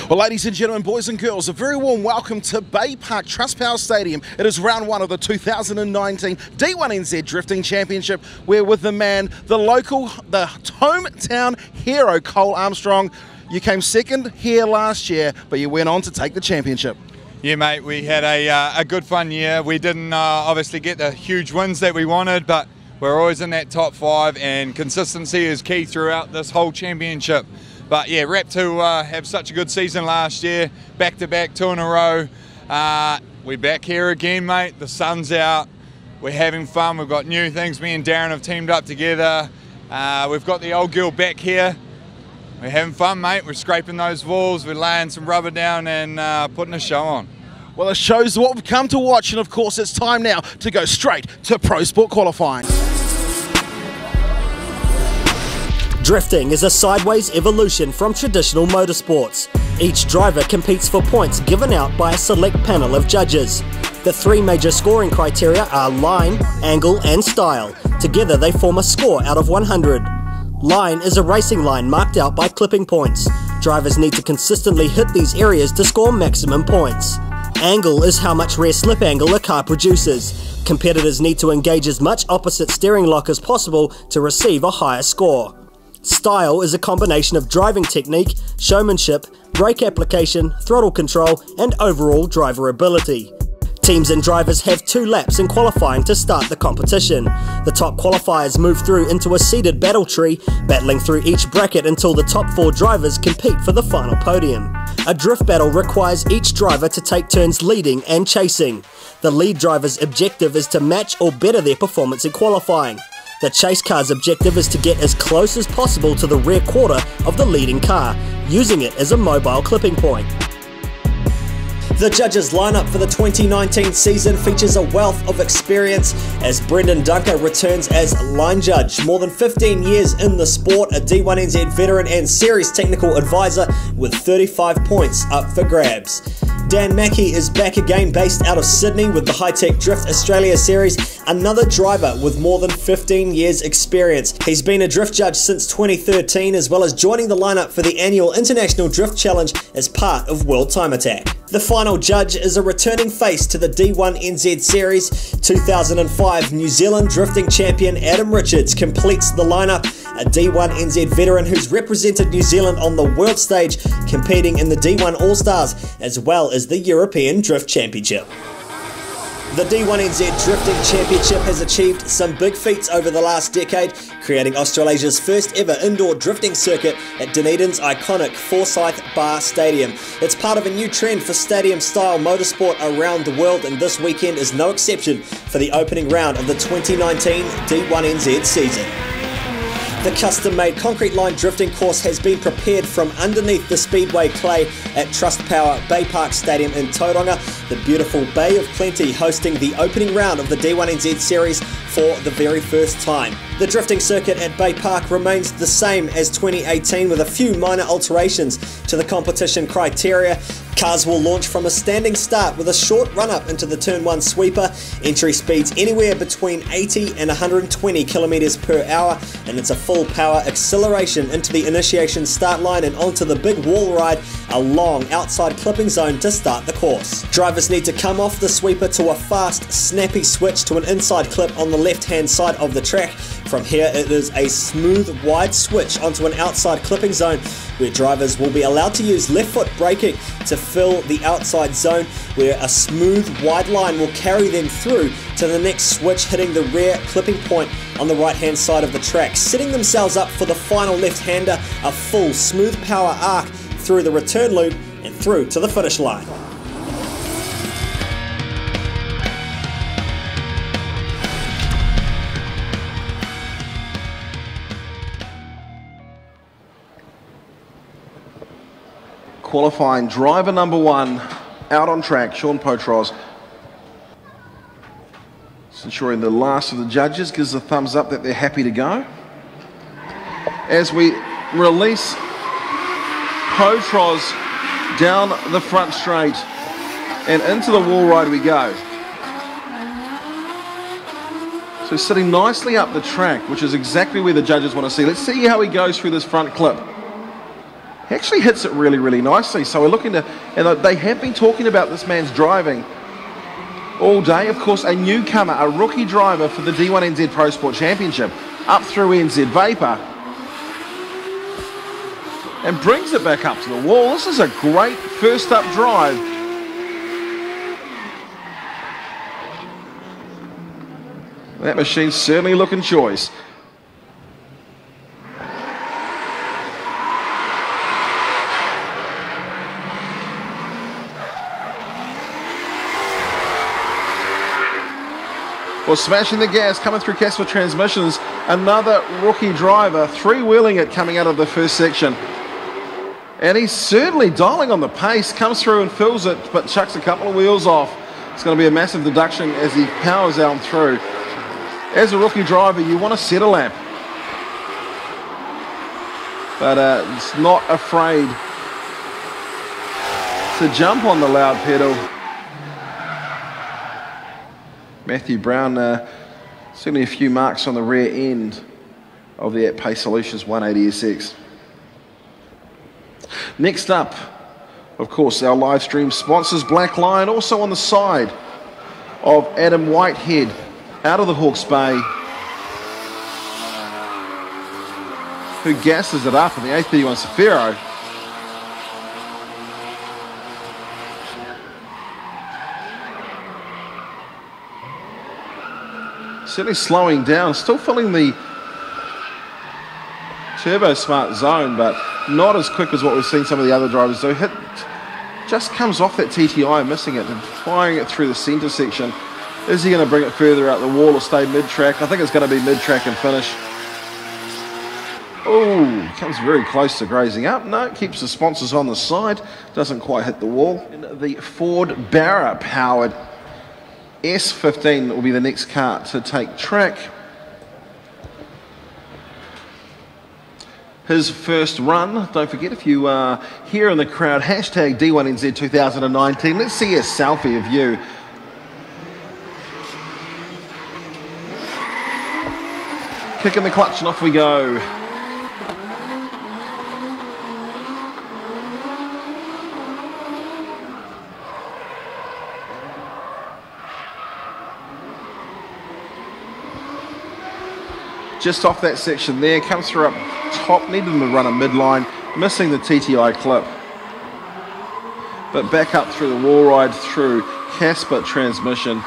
Well, ladies and gentlemen, boys and girls, a very warm welcome to Baypark Trustpower Stadium. It is round one of the 2019 D1NZ Drifting Championship. We're with the man, the hometown hero, Cole Armstrong. You came second here last year, but you went on to take the championship. Yeah, mate, we had a good fun year. We didn't obviously get the huge wins that we wanted, but we're always in that top five, and consistency is key throughout this whole championship. But yeah, wrapped to have such a good season last year, back-to-back, 2 in a row. We're back here again, mate. The sun's out. We're having fun. We've got new things. Me and Darren have teamed up together. We've got the old girl back here. We're having fun, mate. We're scraping those walls. We're laying some rubber down and putting a show on. Well, it shows what we've come to watch, and of course it's time now to go straight to Pro Sport qualifying. Drifting is a sideways evolution from traditional motorsports. Each driver competes for points given out by a select panel of judges. The three major scoring criteria are line, angle and style. Together they form a score out of 100. Line is a racing line marked out by clipping points. Drivers need to consistently hit these areas to score maximum points. Angle is how much rear slip angle a car produces. Competitors need to engage as much opposite steering lock as possible to receive a higher score. Style is a combination of driving technique, showmanship, brake application, throttle control and overall driver ability. Teams and drivers have 2 laps in qualifying to start the competition. The top qualifiers move through into a seeded battle tree, battling through each bracket until the top 4 drivers compete for the final podium. A drift battle requires each driver to take turns leading and chasing. The lead driver's objective is to match or better their performance in qualifying. The chase car's objective is to get as close as possible to the rear quarter of the leading car, using it as a mobile clipping point. The judges' lineup for the 2019 season features a wealth of experience as Brendon returns as line judge. More than 15 years in the sport, a D1NZ veteran and series technical advisor with 35 points up for grabs. Dan Mackey is back again, based out of Sydney with the High-Tech Drift Australia Series, another driver with more than 15 years experience. He's been a drift judge since 2013, as well as joining the lineup for the annual International Drift Challenge as part of World Time Attack. The final judge is a returning face to the D1NZ Series. 2005 New Zealand drifting champion Adam Richards completes the lineup, a D1NZ veteran who's represented New Zealand on the world stage, competing in the D1 All-Stars as well as the European Drift Championship. The D1NZ Drifting Championship has achieved some big feats over the last decade, creating Australasia's first ever indoor drifting circuit at Dunedin's iconic Forsyth Bar Stadium. It's part of a new trend for stadium-style motorsport around the world, and this weekend is no exception for the opening round of the 2019 D1NZ season. The custom-made concrete line drifting course has been prepared from underneath the speedway clay at Trustpower Baypark Stadium in Tauranga, the beautiful Bay of Plenty hosting the opening round of the D1NZ series for the very first time. The drifting circuit at Baypark remains the same as 2018, with a few minor alterations to the competition criteria. Cars will launch from a standing start with a short run-up into the Turn 1 sweeper, entry speeds anywhere between 80 and 120 km per hour, and it's a full power acceleration into the initiation start line and onto the big wall ride, a long outside clipping zone to start the course. Drivers need to come off the sweeper to a fast, snappy switch to an inside clip on the left-hand side of the track. From here it is a smooth, wide switch onto an outside clipping zone where drivers will be allowed to use left foot braking to fill the outside zone, where a smooth, wide line will carry them through to the next switch, hitting the rear clipping point on the right-hand side of the track, setting themselves up for the final left-hander, a full smooth power arc through the return loop and through to the finish line. Qualifying driver number 1 out on track, Sean Potros. Just ensuring the last of the judges gives a thumbs up that they're happy to go. As we release Potros down the front straight and into the wall ride we go. So sitting nicely up the track, which is exactly where the judges want to see. Let's see how he goes through this front clip. He actually hits it really, really nicely. So we're looking to, and they have been talking about this man's driving all day. Of course, a newcomer, a rookie driver for the D1NZ Pro Sport Championship, up through NZ Vapor, and brings it back up to the wall. This is a great first up drive. That machine's certainly looking choice. Well, smashing the gas, coming through KASPA Transmissions, another rookie driver, three-wheeling it coming out of the first section. And he's certainly dialing on the pace, comes through and fills it, but chucks a couple of wheels off. It's going to be a massive deduction as he powers out through. As a rookie driver, you want to set a lap. But it's not afraid to jump on the loud pedal. Matthew Brown, certainly a few marks on the rear end of the Pace Solutions 180SX. Next up, of course, our live stream sponsors, Black Lion, also on the side of Adam Whitehead, out of the Hawke's Bay, who gasses it up in the A31 Safiro. Certainly slowing down, still filling the Turbosmart zone, but not as quick as what we've seen some of the other drivers do. Just comes off that TTI, missing it and firing it through the centre section. Is he going to bring it further out the wall or stay mid-track? I think it's going to be mid-track and finish. Oh, comes very close to grazing up. No, keeps the sponsors on the side. Doesn't quite hit the wall. And the Ford Barra-powered S15 will be the next car to take track. His first run. Don't forget, if you are here in the crowd, hashtag D1NZ 2019. Let's see a selfie of you. Kicking the clutch and off we go. Just off that section there, comes through up top, needed to run a midline, missing the TTI clip. But back up through the wall ride through KASPA Transmission.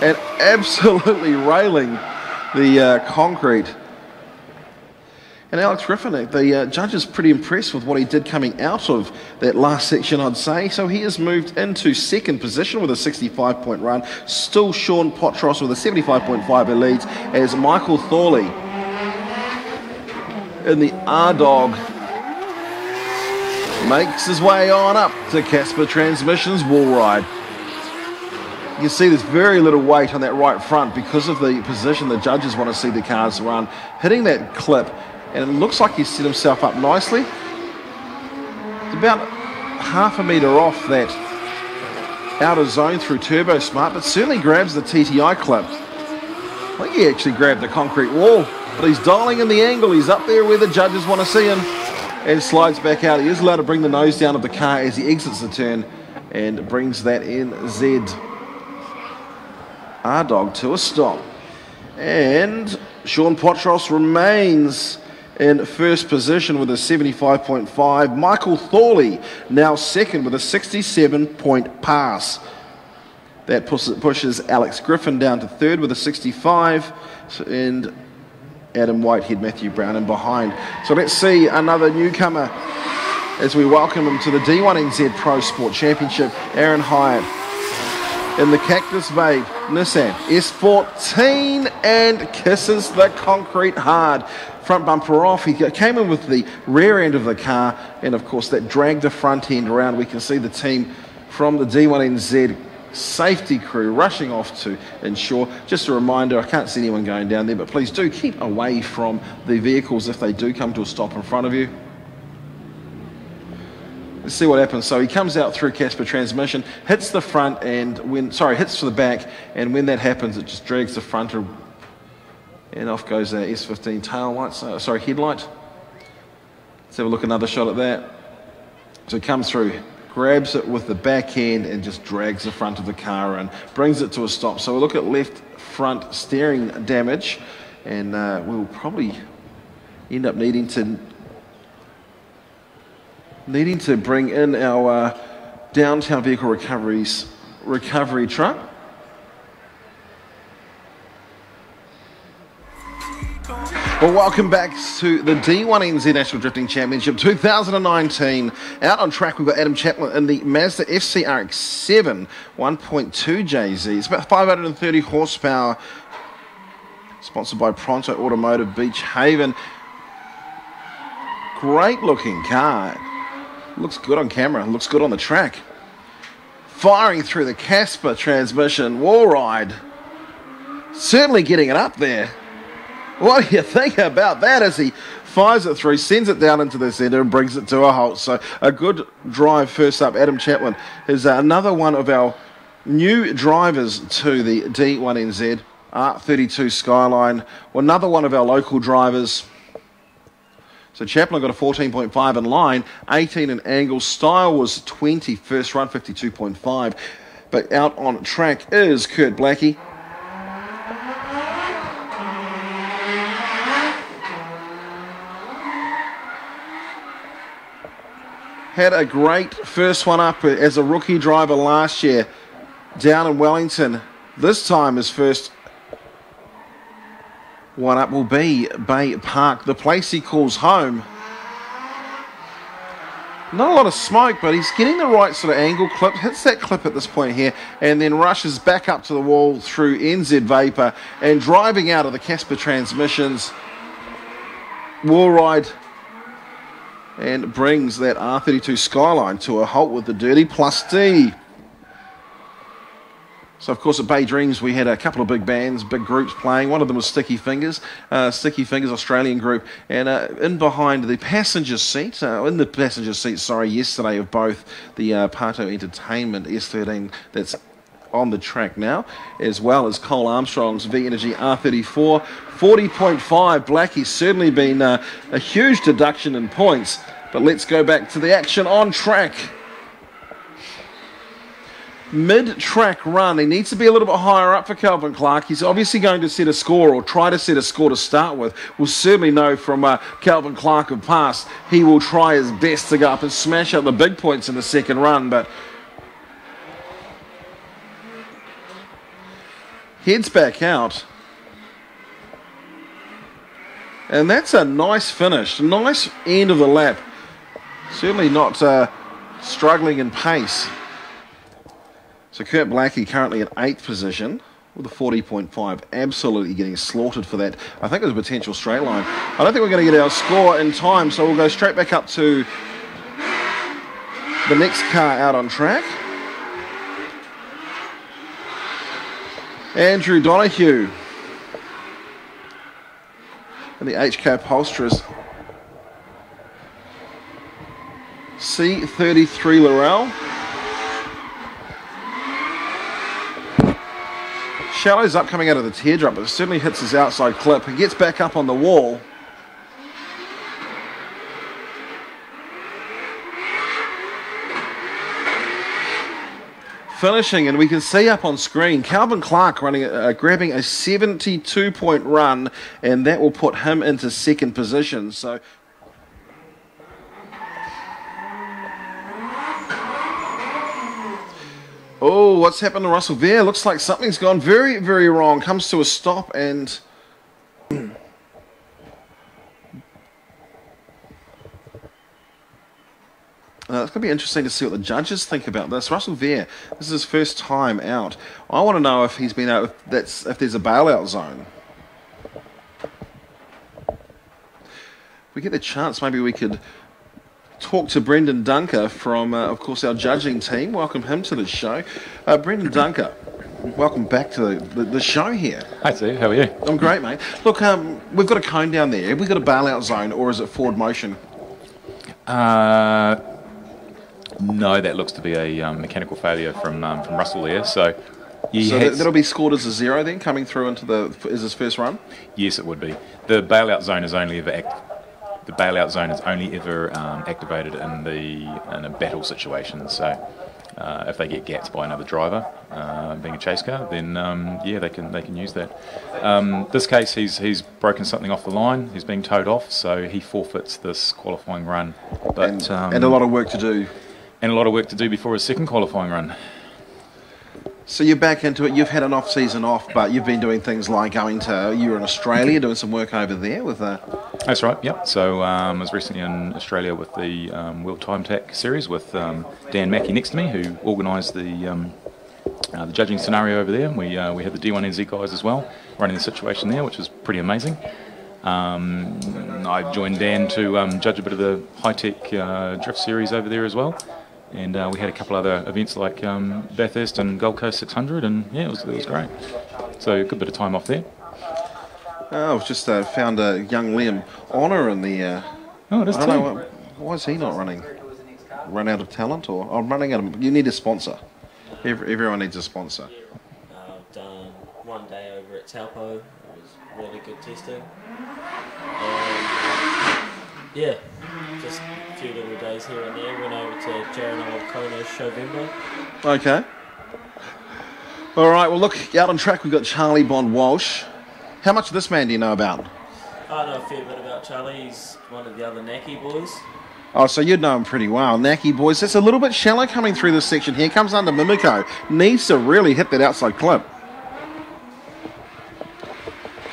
And absolutely railing the concrete. And Alex Griffin, the judge is pretty impressed with what he did coming out of that last section, I'd say. So he has moved into second position with a 65-point run. Still Sean Potros with a 75.5 leads as Michael Thorley in the R-Dog makes his way on up to KASPA Transmission's wall ride. You can see there's very little weight on that right front because of the position the judges want to see the cars run. Hitting that clip, and it looks like he's set himself up nicely. It's about half a metre off that outer zone through Turbosmart, but certainly grabs the TTI clip. I think he actually grabbed the concrete wall, but he's dialing in the angle. He's up there where the judges want to see him and slides back out. He is allowed to bring the nose down of the car as he exits the turn and brings that NZ R-Dog to a stop. And Sean Potros remains in first position with a 75.5. Michael Thorley now second with a 67-point pass. That pushes Alex Griffin down to third with a 65, and Adam Whitehead, Matthew Brown in behind. So let's see another newcomer as we welcome him to the D1NZ Pro Sport Championship. Aaron Hyatt in the Cactus Bay Nissan S14 and kisses the concrete hard. Front bumper off. He came in with the rear end of the car, and of course that dragged the front end around. We can see the team from the D1NZ safety crew rushing off to ensure. Just a reminder, I can't see anyone going down there, but please do keep away from the vehicles if they do come to a stop in front of you. Let's see what happens. So he comes out through KASPA Transmission, hits the front, and hits to the back, and when that happens, it just drags the front, and off goes the S15 tail light, headlight. Let's have a look, another shot at that. So it comes through, grabs it with the back end and just drags the front of the car and brings it to a stop. So we'll look at left front steering damage, and we'll probably end up needing to bring in our downtown vehicle recovery truck. Well, welcome back to the D1NZ National Drifting Championship 2019. Out on track, we've got Adam Chaplin in the Mazda FCRX7 1.2 JZ. It's about 530 horsepower. Sponsored by Pronto Automotive Beach Haven. Great looking car. Looks good on camera, looks good on the track. Firing through the KASPA transmission, wall ride. Certainly getting it up there. What do you think about that as he fires it through, sends it down into the centre and brings it to a halt? So a good drive first up. Adam Chaplin is another one of our new drivers to the D1NZ R32 Skyline. Well, another one of our local drivers. So Chaplin got a 14.5 in line, 18 in angle. Style was 20, first run 52.5. But out on track is Kurt Blackie. Had a great first one up as a rookie driver last year down in Wellington. This time his first one up will be Baypark, the place he calls home. Not a lot of smoke, but he's getting the right sort of angle clip, hits that clip at this point here, and then rushes back up to the wall through NZ Vapor and driving out of the KASPA transmissions. Wall ride, and brings that R32 Skyline to a halt with the Dirty Plus D. So, of course, at Bay Dreams, we had a couple of big bands, big groups playing. One of them was Sticky Fingers Australian group. And in behind the passenger seat, yesterday of both the Pato Entertainment S13 that's on the track now, as well as Cole Armstrong's V-Energy R34. 40.5. Blackie's certainly been a huge deduction in points, but let's go back to the action on track. Mid-track run, he needs to be a little bit higher up for Calvin Clark. He's obviously going to set a score, or try to set a score to start with. We'll certainly know from Calvin Clark of past, he will try his best to go up and smash out the big points in the second run, but heads back out. And that's a nice finish, nice end of the lap. Certainly not struggling in pace. So Kurt Blackie currently in 8th position with a 40.5, absolutely getting slaughtered for that. I think there's a potential straight line. I don't think we're going to get our score in time, so we'll go straight back up to the next car out on track. Andrew Donahue and the HK Upholsterers. C33 Laurel. Shallows up coming out of the teardrop, but it certainly hits his outside clip. He gets back up on the wall. Finishing, and we can see up on screen, Calvin Clark running, grabbing a 72-point run, and that will put him into 2nd position. So oh, what's happened to Russell Vere? Looks like something's gone very, very wrong. Comes to a stop, and it's going to be interesting to see what the judges think about this. Russell Vere, this is his first time out. I want to know if he's been out, if there's a bailout zone. If we get the chance, maybe we could talk to Brendon Dunker from, of course, our judging team. Welcome him to the show. Brendon Dunker, welcome back to the show here. Hi, Steve. How are you? I'm great, mate. Look, we've got a cone down there. Have we got a bailout zone, or is it forward motion? No, that looks to be a mechanical failure from Russell there. So that'll be scored as a 0 then, coming through into is his first run? Yes, it would be. The bailout zone is only ever the bailout zone is only ever activated in a battle situation. So if they get gapped by another driver, being a chase car, then yeah, they can use that. This case, he's broken something off the line. He's being towed off, so he forfeits this qualifying run. But and a lot of work to do. And a lot of work to do before his second qualifying run. So you're back into it. You've had an off-season off, but you've been doing things like you were in Australia doing some work over there with That's right, yep. So I was recently in Australia with the World Time Attack series with Dan Mackey next to me, who organised the judging scenario over there. We had the D1NZ guys as well running the situation there, which was pretty amazing. I joined Dan to judge a bit of the high-tech drift series over there as well. And we had a couple other events like Bathurst and Gold Coast 600, and yeah, it was great. So a good bit of time off there. I've just found a young Liam Honour in the... Oh, it is I don't know, why is he not running? Run out of talent, or I'm running out of... You need a sponsor. Everyone needs a sponsor. I've done one day over at Taupo. It was really good testing. Yeah, just a few little days here and there. Went over to Jaranoa Kona Shovember. Okay. All right, well, look, out on track, we've got Charlie Bond Walsh. How much of this man do you know about? I know a fair bit about Charlie. He's one of the other Naki boys. Oh, so you'd know him pretty well. Naki boys, it's a little bit shallow coming through this section here. Comes under Mimiko. Needs to really hit that outside clip.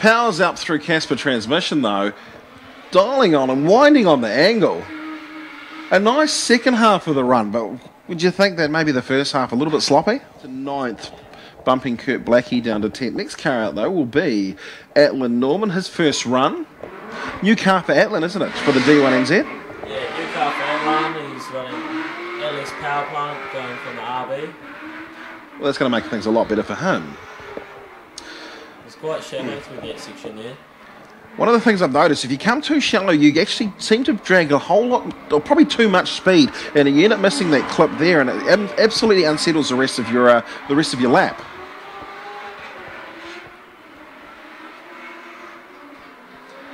Powers up through KASPA transmission, though. Dialing on and winding on the angle. A nice second half of the run, but would you think that maybe the first half a little bit sloppy? To 9th, bumping Kurt Blackie down to 10th. Next car out, though, will be Atlan Norman, his first run. New car for Atlan, isn't it, for the D1NZ? Yeah, new car for Atlan. He's running LS power plant going from the RB. Well, that's going to make things a lot better for him. It's quite shallow through that section there. One of the things I've noticed, if you come too shallow, you actually seem to drag a whole lot, or probably too much speed, and you end up missing that clip there, and it absolutely unsettles the rest of your lap.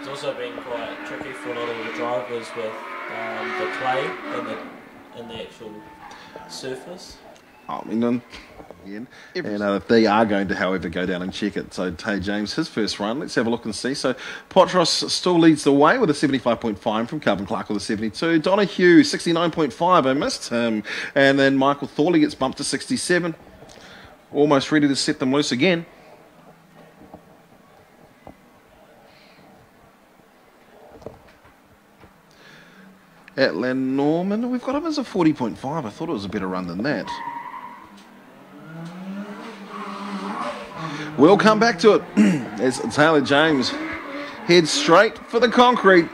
It's also been quite tricky for a lot of the drivers with the clay and the actual surface. I mean, and they are going to, however, go down and check it. So Tay James, his first run, let's have a look and see. So Potros still leads the way with a 75.5 from Calvin Clark with a 72. Donahue, 69.5, I missed him. And then Michael Thorley gets bumped to 67. Almost ready to set them loose again. Atlan Norman, we've got him as a 40.5. I thought it was a better run than that. We'll come back to it as Taylor James heads straight for the concrete.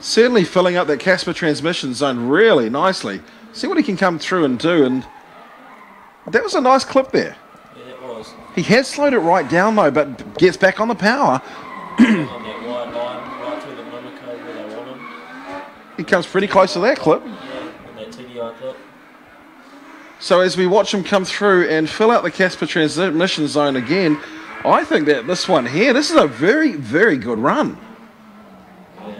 Certainly filling up that KASPA transmission zone really nicely. See what he can come through and do, and that was a nice clip there. Yeah, it was. He has slowed it right down though, but gets back on the power. On that wide line, right through the Mimiko where they want him. He comes pretty close to that clip. Yeah, and that TDI clip. So as we watch him come through and fill out the KASPA transmission zone again, I think that this one here, this is a very, very good run. Yeah.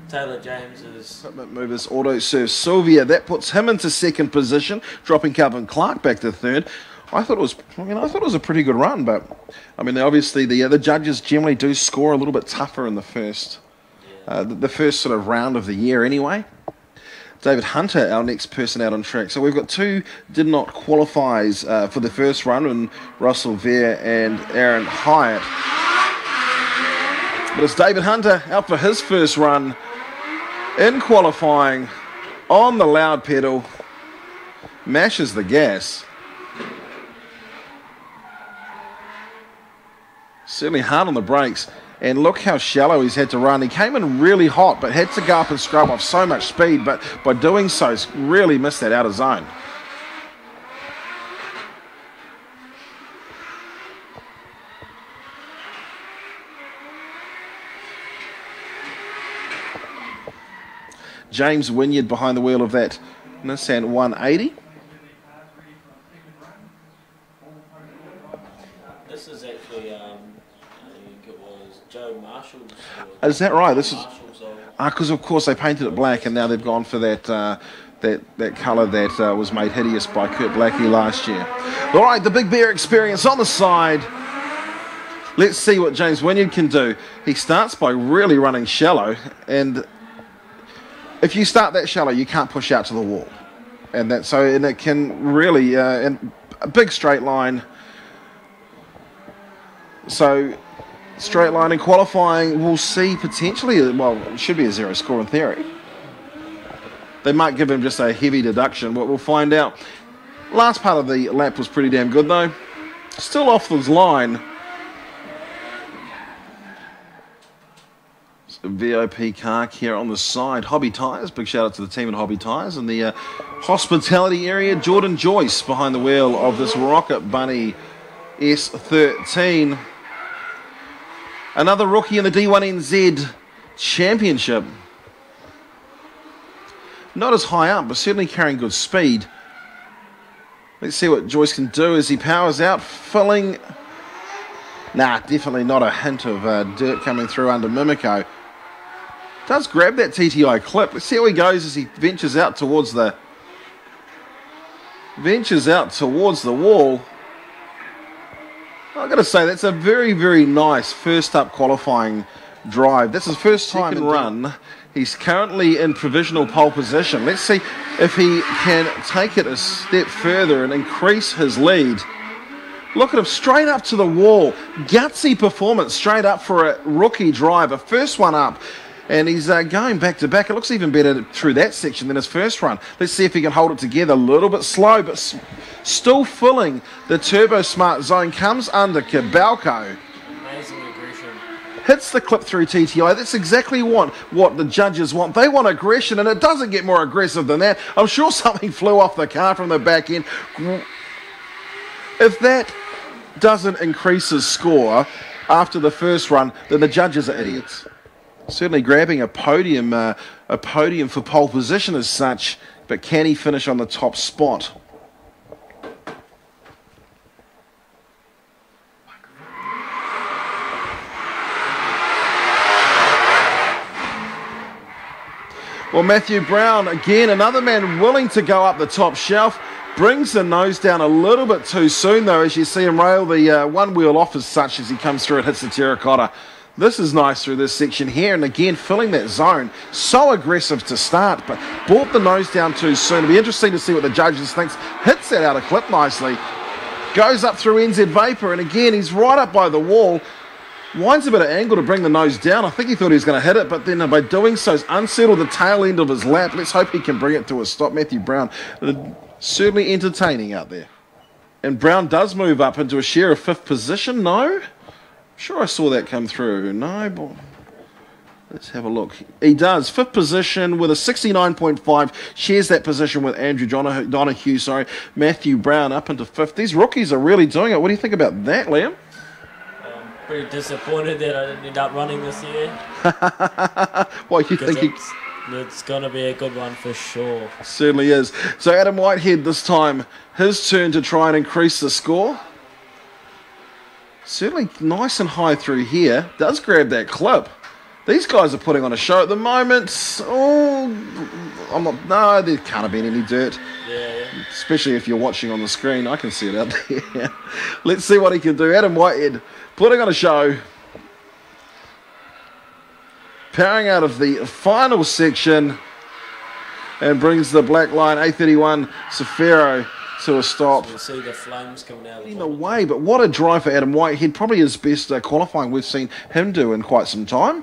Taylor James is... Equipment movers auto serve Sylvia. That puts him into second position, dropping Calvin Clark back to third. I thought it was a pretty good run, but I mean, obviously the judges generally do score a little bit tougher in the first sort of round of the year anyway. David Hunter, our next person out on track. So we've got two did not qualifies for the first run, and Russell Vere and Aaron Hyatt. But it's David Hunter out for his first run in qualifying on the loud pedal. Mashes the gas. Certainly hard on the brakes. And look how shallow he's had to run. He came in really hot, but had to go up and scrub off so much speed. But by doing so, he's really missed that outer zone. James Wynyard behind the wheel of that Nissan 180. This is actually, I think it was Joe Marshall's Is that right? This is Marshall's old. because of course they painted it black, and now they've gone for that that colour that was made hideous by Kurt Blackie last year. All right, the Big Bear Experience on the side. Let's see what James Wynyard can do. He starts by really running shallow, and if you start that shallow, you can't push out to the wall, and it can really in a big straight line. So straight line in qualifying, we'll see potentially. Well, it should be a 0 score in theory. They might give him just a heavy deduction, but we'll find out. Last part of the lap was pretty damn good though. Still off the line. VIP car here on the side. Hobby Tyres, big shout out to the team at Hobby Tyres. In the hospitality area, Jordan Joyce behind the wheel of this Rocket Bunny S13. Another rookie in the D1NZ Championship. Not as high up, but certainly carrying good speed. Let's see what Joyce can do as he powers out, filling. Nah, definitely not a hint of dirt coming through under Mimico. Does grab that TTI clip. Let's see how he goes as he ventures out towards the wall. I've got to say, that's a very, very nice first up qualifying drive. That's his first time in run. He's currently in provisional pole position. Let's see if he can take it a step further and increase his lead. Look at him, straight up to the wall. Gutsy performance, straight up for a rookie driver. First one up. And he's going back to back. It looks even better through that section than his first run. Let's see if he can hold it together. A little bit slow, but still filling the Turbosmart zone. Comes under Cabalco. Amazing aggression. Hits the clip through TTI. That's exactly what the judges want. They want aggression, and it doesn't get more aggressive than that. I'm sure something flew off the car from the back end. If that doesn't increase his score after the first run, then the judges are idiots. Certainly grabbing a podium for pole position as such, but can he finish on the top spot? Well, Matthew Brown, again, another man willing to go up the top shelf, brings the nose down a little bit too soon though, as you see him rail the one wheel off as such as he comes through and hits the terracotta. This is nice through this section here, and again filling that zone. So aggressive to start, but brought the nose down too soon. It'll be interesting to see what the judges think. Hits that out of clip nicely. Goes up through NZ Vapor, and again he's right up by the wall. Winds a bit of angle to bring the nose down. I think he thought he was going to hit it, but then by doing so, he's unsettled the tail end of his lap. Let's hope he can bring it to a stop. Matthew Brown, certainly entertaining out there. And Brown does move up into a share of 5th position. No? Sure I saw that come through. No, boy. Let's have a look. He does. 5th position with a 69.5. Shares that position with Andrew Donahue. Matthew Brown up into 5th. These rookies are really doing it. What do you think about that, Liam? Pretty disappointed that I didn't end up running this year. Well, you think it's going to be a good one for sure. Certainly is. So Adam Whitehead this time, his turn to try and increase the score. Certainly nice and high through here. Does grab that clip. These guys are putting on a show at the moment. Oh, no, there can't have been any dirt. Yeah. Especially if you're watching on the screen. I can see it out there. Let's see what he can do. Adam Whitehead putting on a show. Powering out of the final section and brings the black line A31 Safero to a stop. So we'll see the flames coming out In the way, but what a drive for Adam Whitehead. Probably his best qualifying we've seen him do in quite some time.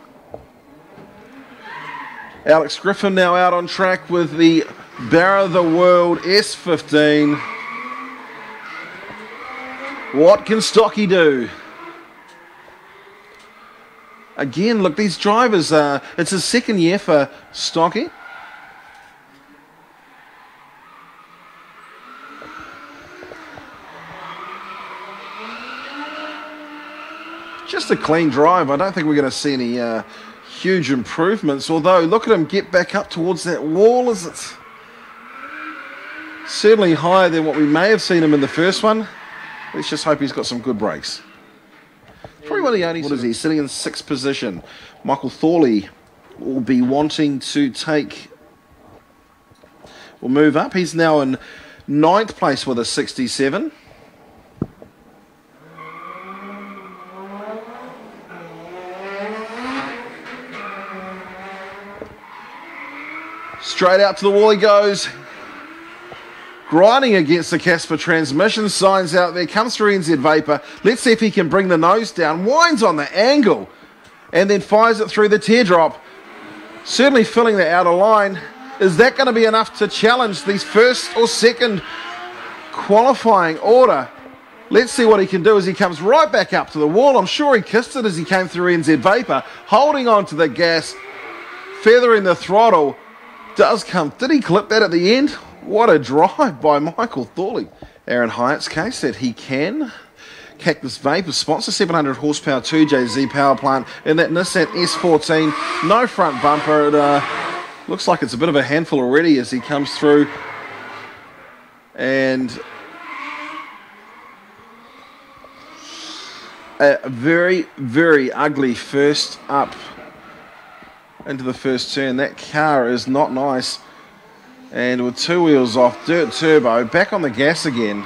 Alex Griffin now out on track with the Barra of the World S15. What can Stocky do? Again, look, these drivers, it's his second year for Stocky. Just a clean drive. I don't think we're going to see any huge improvements, although look at him get back up towards that wall. Is it certainly higher than what we may have seen him in the first one? Let's just hope he's got some good brakes. Probably one of the only... What is he? Sitting in 6th position. Michael Thorley will be wanting to take... will move up. He's now in 9th place with a 67. Straight out to the wall he goes. Grinding against the KASPA transmission. Signs out there. Comes through NZ Vapor. Let's see if he can bring the nose down. Winds on the angle. And then fires it through the teardrop. Certainly filling the outer line. Is that going to be enough to challenge these first or second qualifying order? Let's see what he can do as he comes right back up to the wall. I'm sure he kissed it as he came through NZ Vapor. Holding on to the gas. Feathering the throttle. Does come. Did he clip that at the end? What a drive by Michael Thorley. Aaron Hyatt's case that he can. Cactus Vapor sponsor 700 horsepower 2JZ power plant in that Nissan S14. No front bumper. It looks like it's a bit of a handful already as he comes through. And a very, very ugly first up into the first turn. That car is not nice. And with 2 wheels off, dirt turbo, back on the gas again.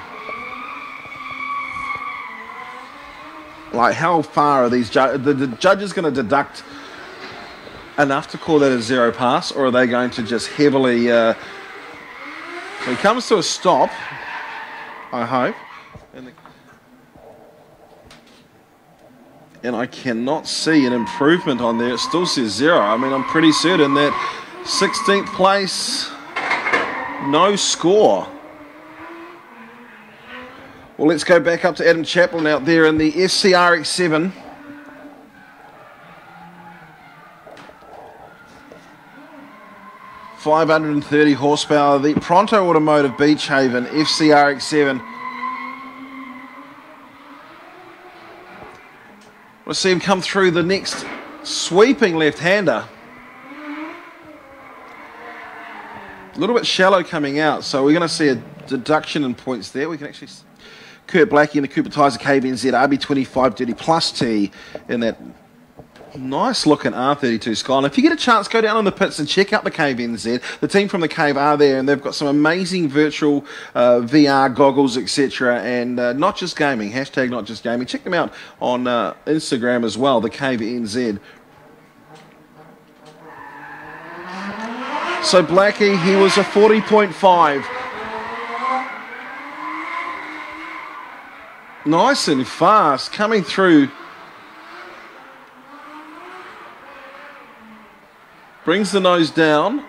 Like, how far are these judges? The judges going to deduct enough to call that a 0 pass, or are they going to just heavily... When it comes to a stop, I hope. And I cannot see an improvement on there. It still says 0. I mean, I'm pretty certain that 16th place, no score. Well, let's go back up to Adam Chaplin out there in the FCRX7. .530 horsepower. The Pronto Automotive Beach Haven FCRX7. We'll see him come through the next sweeping left-hander. A little bit shallow coming out, so we're going to see a deduction in points there. We can actually... Kurt Blackie in the Cooper Tyres KBNZ RB25 Dirty Plus T in that nice looking R32 Skyline. If you get a chance, go down in the pits and check out the KBNZ. The team from the Cave are there, and they've got some amazing virtual VR goggles, etc. And not just gaming, hashtag not just gaming. Check them out on Instagram as well, the KBNZ. So Blackie, he was a 40.5. Nice and fast, coming through. Brings the nose down.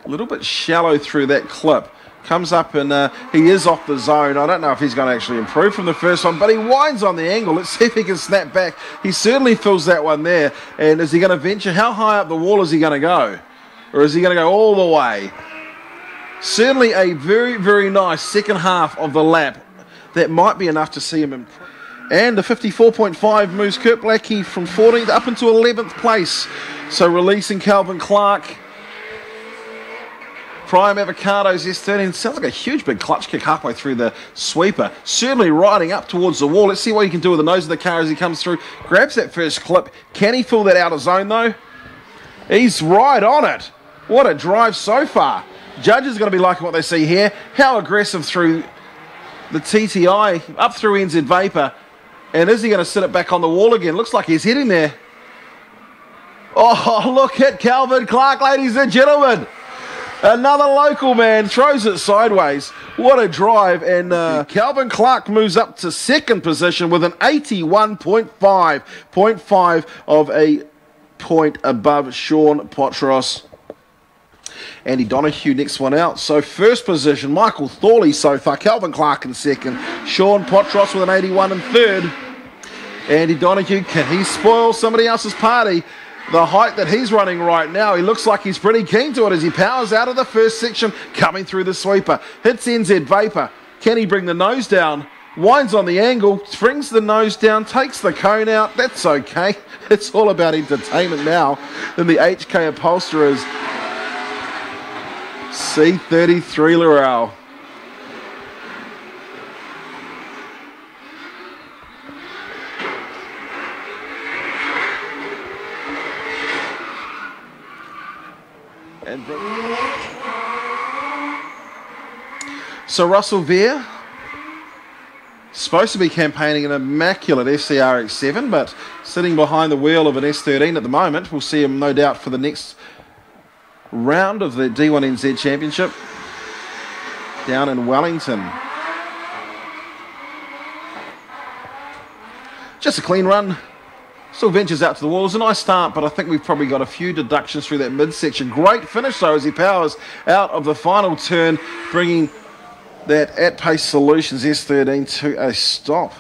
A little bit shallow through that clip. Comes up and he is off the zone. I don't know if he's going to actually improve from the first one, but he winds on the angle. Let's see if he can snap back. He certainly fills that one there. And is he going to venture? How high up the wall is he going to go? Or is he going to go all the way? Certainly a very, very nice second half of the lap. That might be enough to see him improve. And the 54.5 moves Kurt Blackie from 14th up into 11th place. So releasing Calvin Clark. Prime Avocados S13. Sounds like a huge big clutch kick halfway through the sweeper. Certainly riding up towards the wall. Let's see what he can do with the nose of the car as he comes through. Grabs that first clip. Can he fill that outer zone though? He's right on it. What a drive so far. Judges are going to be liking what they see here. How aggressive through the TTI, up through NZ Vapor. And is he going to sit it back on the wall again? Looks like he's hitting there. Oh, look at Calvin Clark, ladies and gentlemen. Another local man throws it sideways. What a drive. And Calvin Clark moves up to 2nd position with an 81.5. 0.5 of a point above Sean Potros. Andy Donoghue next one out. So first position, Michael Thorley so far. Calvin Clark in 2nd. Sean Potros with an 81 in 3rd. Andy Donoghue, can he spoil somebody else's party? The height that he's running right now, he looks like he's pretty keen to it as he powers out of the first section, coming through the sweeper. Hits NZ Vapor. Can he bring the nose down? Winds on the angle, brings the nose down, takes the cone out. That's okay. It's all about entertainment now in the HK Upholsterers. C33 Laurel. And so Russell Veer, supposed to be campaigning an immaculate FCRX7, but sitting behind the wheel of an S13 at the moment. We'll see him no doubt for the next round of the D1NZ Championship down in Wellington. Just a clean run. Still ventures out to the wall. It was a nice start, but I think we've probably got a few deductions through that midsection. Great finish, though, as he powers out of the final turn, bringing that At Pace Solutions S13 to a stop.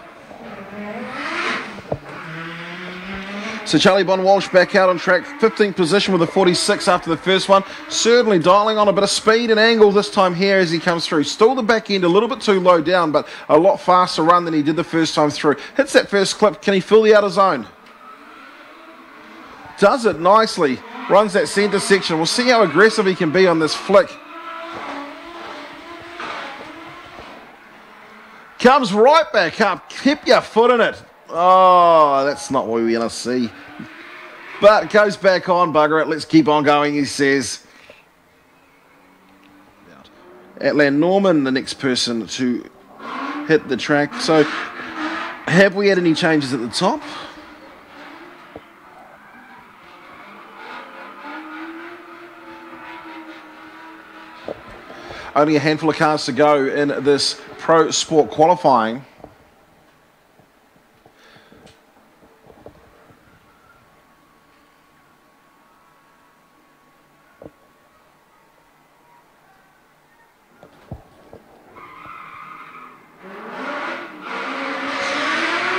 So Charlie Bon Walsh back out on track, 15th position with a 46 after the first one. Certainly dialing on a bit of speed and angle this time here as he comes through. Still the back end a little bit too low down, but a lot faster run than he did the first time through. Hits that first clip. Can he fill the outer zone? Does it nicely. Runs that centre section. We'll see how aggressive he can be on this flick. Comes right back up. Keep your foot in it. Oh, that's not what we're going to see. But goes back on, bugger it. Let's keep on going, he says. Atlan Norman, the next person to hit the track. So, have we had any changes at the top? Only a handful of cars to go in this Pro Sport qualifying.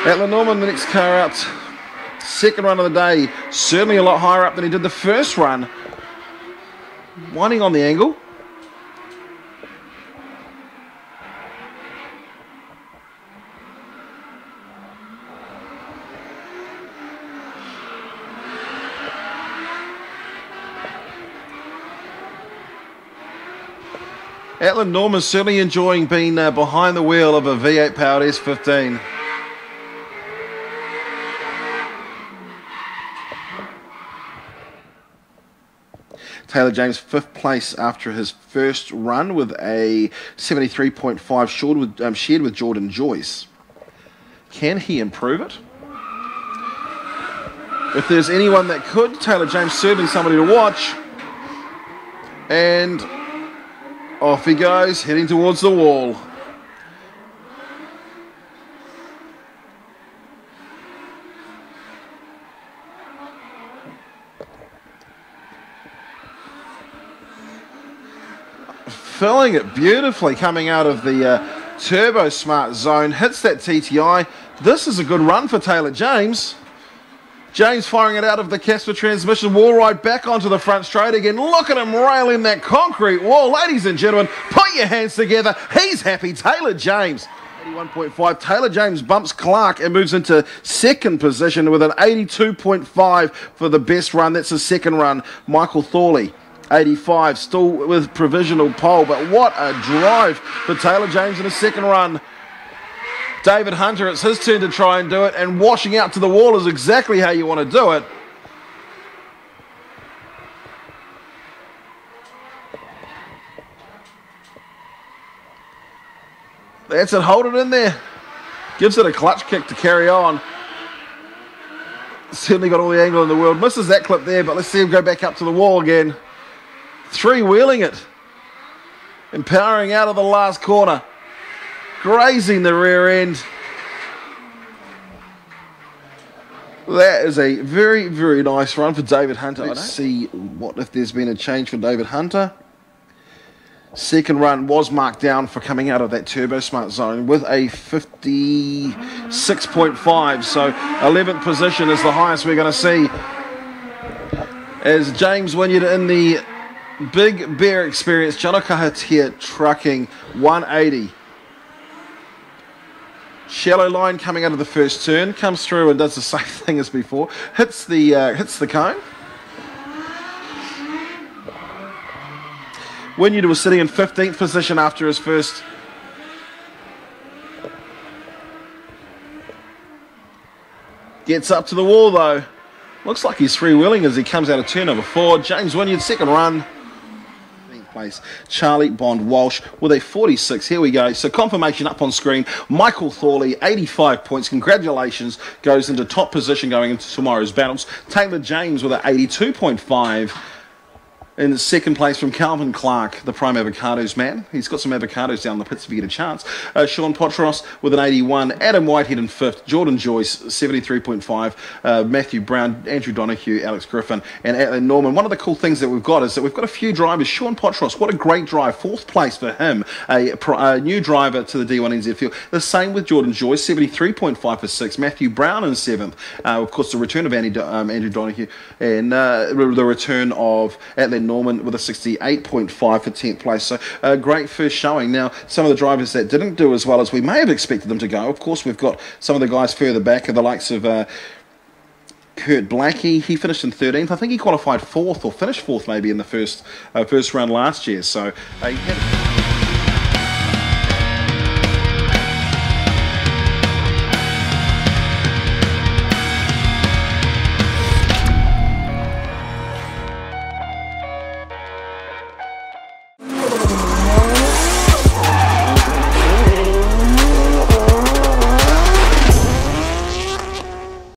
Atlan Norman, the next car out. Second run of the day. Certainly a lot higher up than he did the first run. Winding on the angle. Atlan Norman certainly enjoying being behind the wheel of a V8 powered S15. Taylor James, 5th place after his first run with a 73.5 shared with Jordan Joyce. Can he improve it? If there's anyone that could, Taylor James certainly somebody to watch. And off he goes, heading towards the wall. Filling it beautifully coming out of the Turbosmart zone. Hits that TTI. This is a good run for Taylor James. James firing it out of the KASPA transmission. Wall ride back onto the front straight again. Look at him railing that concrete wall. Ladies and gentlemen, put your hands together. He's happy. Taylor James. 81.5. Taylor James bumps Clark and moves into second position with an 82.5 for the best run. That's his second run. Michael Thorley, 85, still with provisional pole, but what a drive for Taylor James in his second run. David Hunter, it's his turn to try and do it, and washing out to the wall is exactly how you want to do it. That's it, hold it in there. Gives it a clutch kick to carry on. Certainly got all the angle in the world. Misses that clip there, but let's see him go back up to the wall again. Three-wheeling it. Empowering out of the last corner. Grazing the rear end. That is a very, very nice run for David Hunter. Let's see what if there's been a change for David Hunter. Second run was marked down for coming out of that Turbosmart zone with a 56.5. So 11th position is the highest we're going to see. As James Wynyard in the Big Bear Experience, Janakahatia trucking 180. Shallow line coming out of the first turn, comes through and does the same thing as before. Hits the cone. Wynyard was sitting in 15th position after his first. Gets up to the wall though. Looks like he's freewheeling as he comes out of turn number 4. James Wynyard, second run. place. Charlie Bond Walsh with a 46. Here we go. So confirmation up on screen. Michael Thorley, 85 points. Congratulations. Goes into top position going into tomorrow's battles. Taylor James with an 82.5. In second place from Calvin Clark, the Prime Avocados man. He's got some avocados down the pits if you get a chance. Sean Potros with an 81. Adam Whitehead in fifth. Jordan Joyce, 73.5. Matthew Brown, Andrew Donoghue, Alex Griffin, and Atlin Norman. One of the cool things that we've got is that we've got a few drivers. Sean Potros, what a great drive. Fourth place for him. A new driver to the D1NZ field. The same with Jordan Joyce, 73.5 for sixth. Matthew Brown in seventh. Of course, the return of Andrew Donoghue and the return of Atlin Norman with a 68.5 for 10th place. So a great first showing. Now, some of the drivers that didn't do as well as we may have expected them to go, of course, we've got some of the guys further back, the likes of Kurt Blackie. He finished in 13th. I think he qualified 4th or finished 4th maybe in the first run last year. So he had